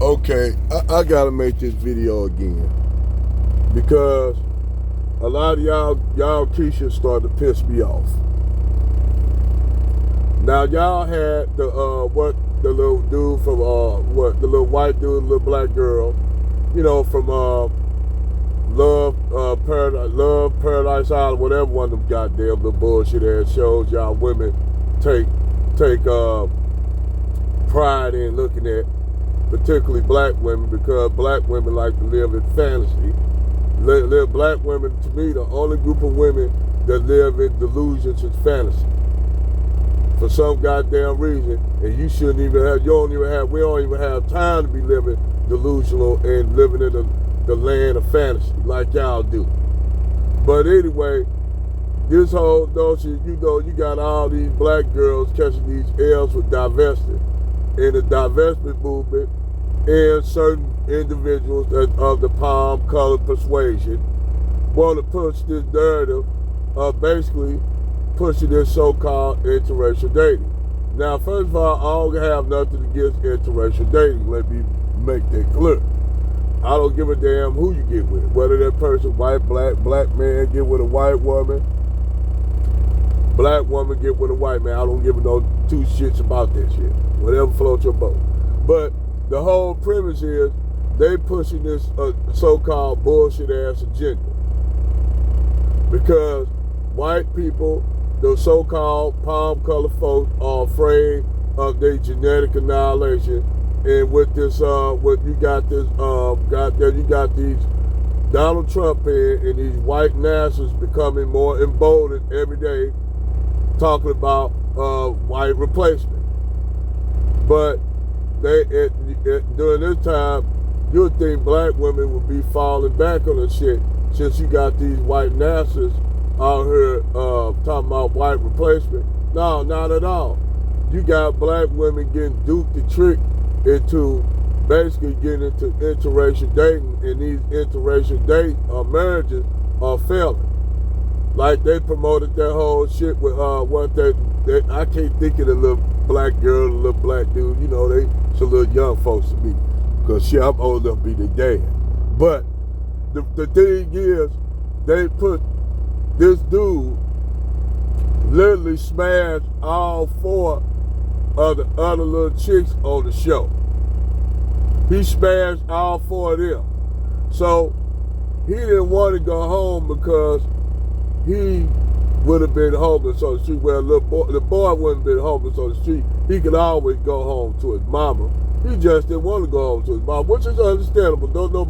Okay, I gotta make this video again because a lot of y'all Keisha started to piss me off. Now y'all had the little dude from the little white dude, the little black girl, from Love Paradise Island, whatever one of them goddamn little bullshit ass shows y'all women take pride in looking at, particularly black women, because black women like to live in fantasy. Black women, to me, the only group of women that live in delusions is fantasy. For some goddamn reason, and we don't even have time to be living delusional and living in the land of fantasy like y'all do. But anyway, this whole notion, you got all these black girls catching these L's with divesting, in the divestment movement, and certain individuals of the palm-colored persuasion want to push this narrative of basically pushing this so-called interracial dating. Now, first of all, I don't have nothing against interracial dating. Let me make that clear. I don't give a damn who you get with. Whether that person, white, black man get with a white woman, black woman get with a white man. I don't give no two shits about that shit. Whatever floats your boat. But the whole premise is they pushing this so-called bullshit ass agenda. Because white people, the so-called palm-colored folks, are afraid of their genetic annihilation. And with this, you got these Donald Trump and these white nationalists becoming more emboldened every day, talking about white replacement. But during this time, you would think black women would be falling back on the shit, since you got these white nationalists out here talking about white replacement. No, not at all. You got black women getting duped and tricked into basically getting into interracial dating, and these interracial marriages are failing. Like they promoted that whole shit with I can't think of the little black girl, the little black dude. They some little young folks to me, because shit, I'm old enough to be their dad. But the thing is, they put this dude literally smashed all four of the other little chicks on the show. He smashed all four of them. So he didn't want to go home because he would have been homeless on the street. Well, the boy wouldn't have been homeless on the street. He could always go home to his mama. He just didn't want to go home to his mama, which is understandable. Don't no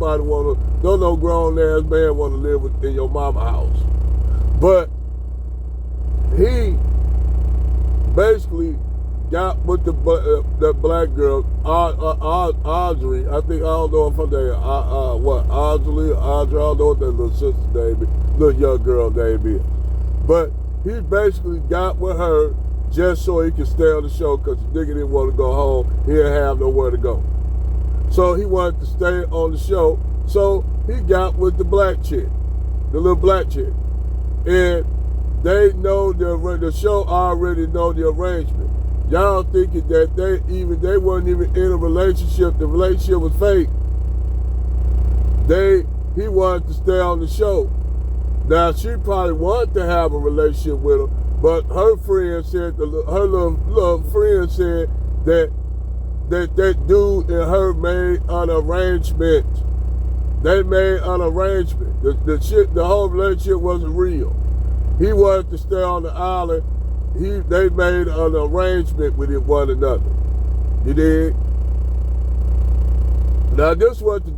grown ass man want to live in your mama house. But he basically got with the black girl, Audrey. I don't know if her name, Audrey, I don't know what that little sister's name is, little young girl name is. But he basically got with her just so he could stay on the show, because the nigga didn't want to go home. He didn't have nowhere to go. So he wanted to stay on the show. So he got with the black chick, the little black chick. And they know the show already know the arrangement. Y'all thinking that they weren't even in a relationship. The relationship was fake. He wanted to stay on the show. Now she probably wanted to have a relationship with him, but her friend said, her little friend said that dude and her made an arrangement. They made an arrangement. The whole relationship wasn't real. He wanted to stay on the island. They made an arrangement with one another. You dig? Now this is what the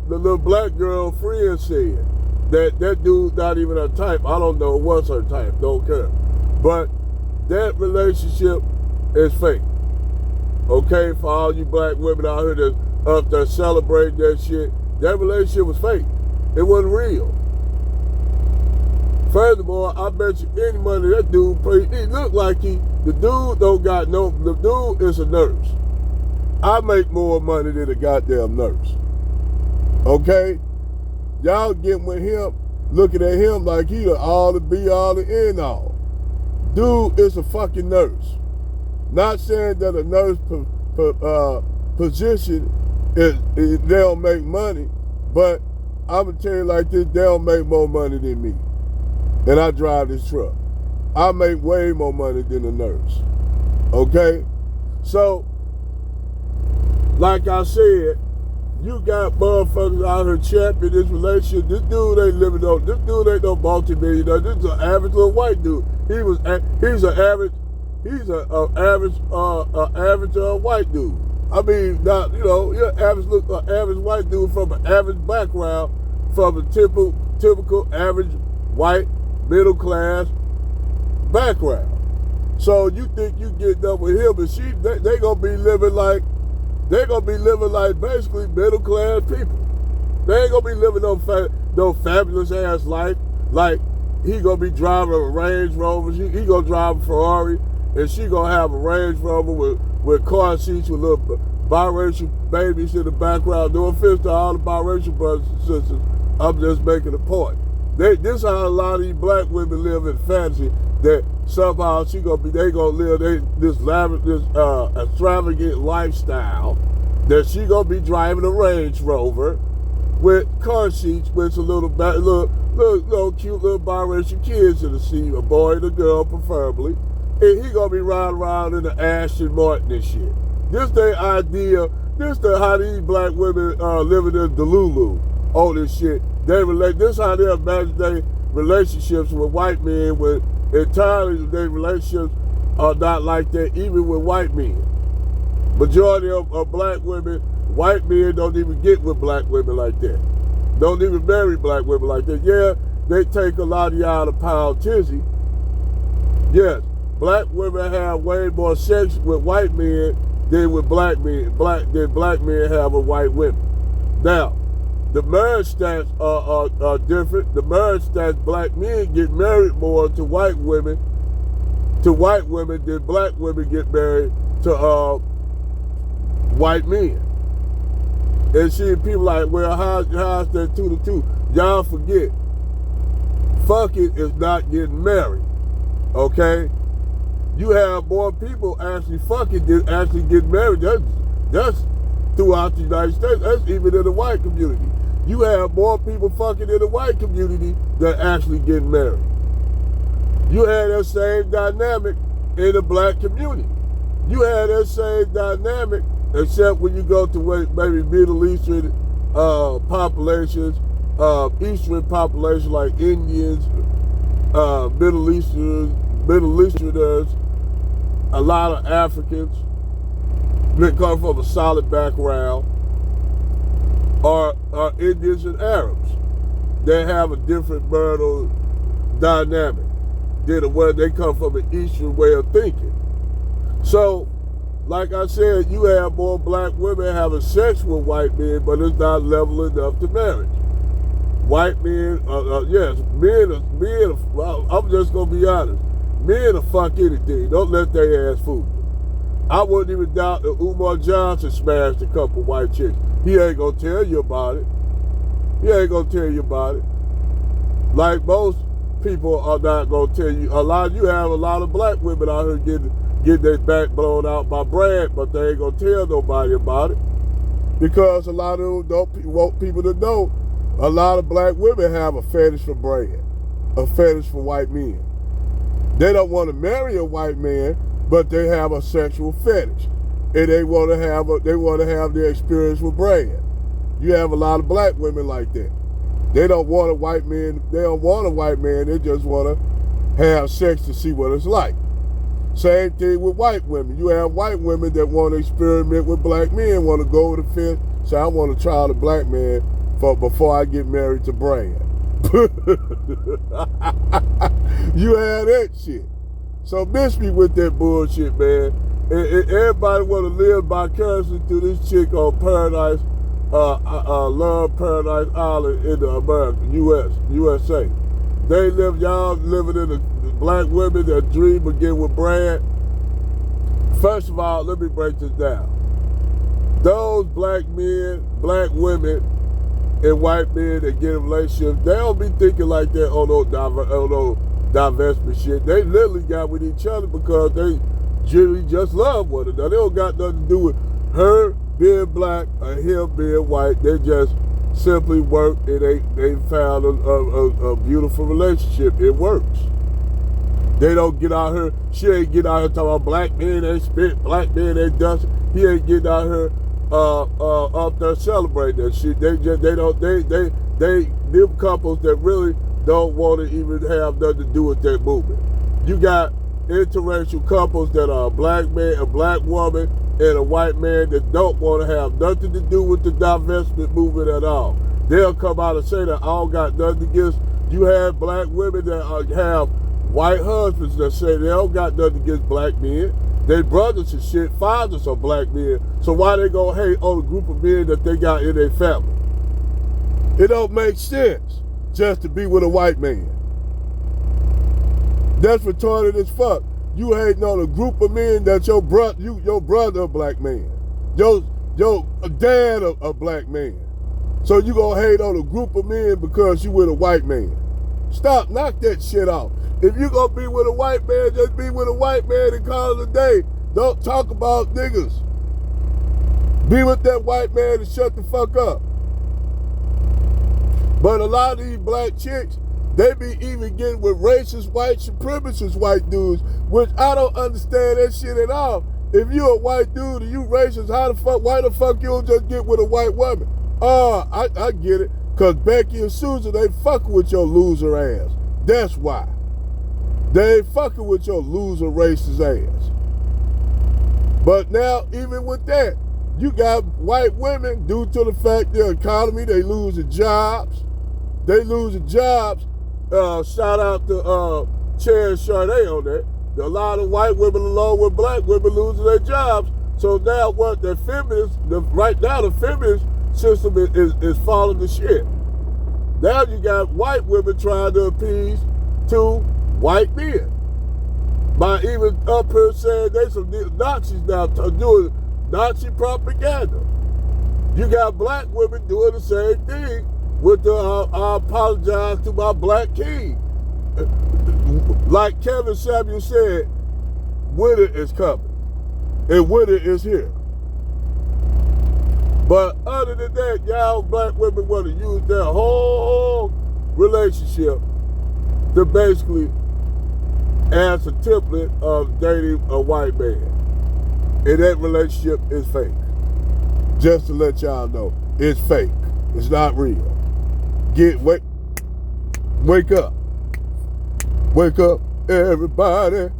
little black girl friend said. That dude not even her type. I don't know what's her type. Don't care. But that relationship is fake. Okay, for all you black women out here that's up there celebrating that shit, that relationship was fake. It wasn't real. Furthermore, I bet you any money that dude paid, he looked like the dude is a nurse. I make more money than a goddamn nurse. Okay? Y'all getting with him, looking at him like he the all the be all the end all. Dude is a fucking nurse. Not saying that a nurse position They don't make money, but I'm gonna tell you like this: they don't make more money than me, and I drive this truck. I make way more money than a nurse. Okay, so like I said, you got motherfuckers out here championing this relationship. This dude ain't living on. This dude ain't no multi-millionaire. This is an average little white dude. He's an average. He's an average white dude. I mean, not you're average white dude from an average background, from a typical average white middle class background. So you think you getting up with him, and they gonna be living like basically middle class people. They ain't gonna be living no fabulous ass life. Like he gonna be driving a Range Rover, he gonna drive a Ferrari, and she gonna have a Range Rover with car seats with little biracial babies in the background. No offense to all the biracial brothers and sisters, I'm just making a point. This is how a lot of these black women live in fantasy, that somehow they gonna live this extravagant lifestyle, that she gonna be driving a Range Rover with car seats with some little cute little biracial kids in the seat, a boy and a girl preferably, and he gonna be riding around in the Aston Martin and shit. This their idea. This how these black women living in Delulu. All this shit. This how they imagine their relationships with white men. With entirely their relationships are not like that, even with white men. Majority of black women, white men don't even get with black women like that. Don't even marry black women like that. Yeah, they take a lot of y'all to pound tizzy. Yes, black women have way more sex with white men than with black men. Black men have with white women. Now, the marriage stats are different. The marriage stats, black men get married more to white women than black women get married to white men. And see, people like, well, how's that 2 to 2? Y'all forget, fucking is not getting married. Okay? You have more people actually fucking than actually getting married. That's throughout the United States. That's even in the white community. You have more people fucking in the white community than actually getting married. You had that same dynamic in the black community. You had that same dynamic, except when you go to maybe Middle Eastern populations, Eastern populations like Indians, Middle Easterners, a lot of Africans that come from a solid background, are Indians and Arabs. They have a different marital dynamic than where they come from an Eastern way of thinking. So, like I said, you have more black women having sex with white men, but it's not level enough to marriage. White men, yes, men, I'm just going to be honest. Men will fuck anything. Don't let their ass fool you. I wouldn't even doubt that Umar Johnson smashed a couple white chicks. He ain't going to tell you about it. Like most people are not going to tell you. You have a lot of black women out here getting their back blown out by Brad, but they ain't going to tell nobody about it. Because a lot of them don't want people to know. A lot of black women have a fetish for Brad, a fetish for white men. They don't want to marry a white man, but they have a sexual fetish, and they want to have their experience with Brad. You have a lot of black women like that. They don't want a white man. They don't want a white man. They just want to have sex to see what it's like. Same thing with white women. You have white women that want to experiment with black men, want to go to the fence, say, I want to try the black man before I get married to Brad. You have that shit. So miss me with that bullshit, man. And everybody want to live vicariously through this chick on Paradise, Love Paradise Island in the America, USA. Y'all living in the black women that dream again with Brad. First of all, let me break this down. Those black men, black women, and white men that get in relationships, they don't be thinking like that on no divestment shit. They literally got with each other because they generally just love one another. They don't got nothing to do with her being black or him being white. They just simply work, and they found a beautiful relationship. It works. They don't get out here. She ain't get out here talking about black men ain't spit, black men ain't dust. He ain't getting out here up there celebrating that shit. Them couples that really don't want to even have nothing to do with that movement. You got interracial couples that are a black man, a black woman, and a white man that don't want to have nothing to do with the divestment movement at all. They'll come out and say that I don't got nothing against. You have black women that have white husbands that say they don't got nothing against black men. They brothers and shit, fathers are black men. So why they gonna hate on a group of men that they got in their family? It don't make sense just to be with a white man. That's retarded as fuck. You hating on a group of men that your brother a black man. Your dad a black man. So you gonna hate on a group of men because you with a white man. Stop, knock that shit off. If you gonna be with a white man, just be with a white man and call it a day. Don't talk about niggas. Be with that white man and shut the fuck up. But a lot of these black chicks, they be even getting with racist, white supremacist white dudes, which I don't understand that shit at all. If you a white dude and you racist, why the fuck you don't just get with a white woman? I get it. Cause Becky and Susan, they fucking with your loser ass. That's why. They ain't fucking with your loser racist ass. But now, even with that, you got white women, due to the fact their economy, they losing jobs. They losing jobs. Shout out to Chad Sade on that. A lot of white women along with black women losing their jobs. So now what the feminist system is falling to shit. Now you got white women trying to appease to white men by even up here saying they some Nazis now doing Nazi propaganda. You got black women doing the same thing with the I apologize to my black king. Like Kevin Samuel said, winter is coming and winter is here. But other than that, y'all black women want to use their whole relationship to basically as a template of dating a white man. And that relationship is fake. Just to let y'all know, it's fake. It's not real. Wake up. Wake up, everybody.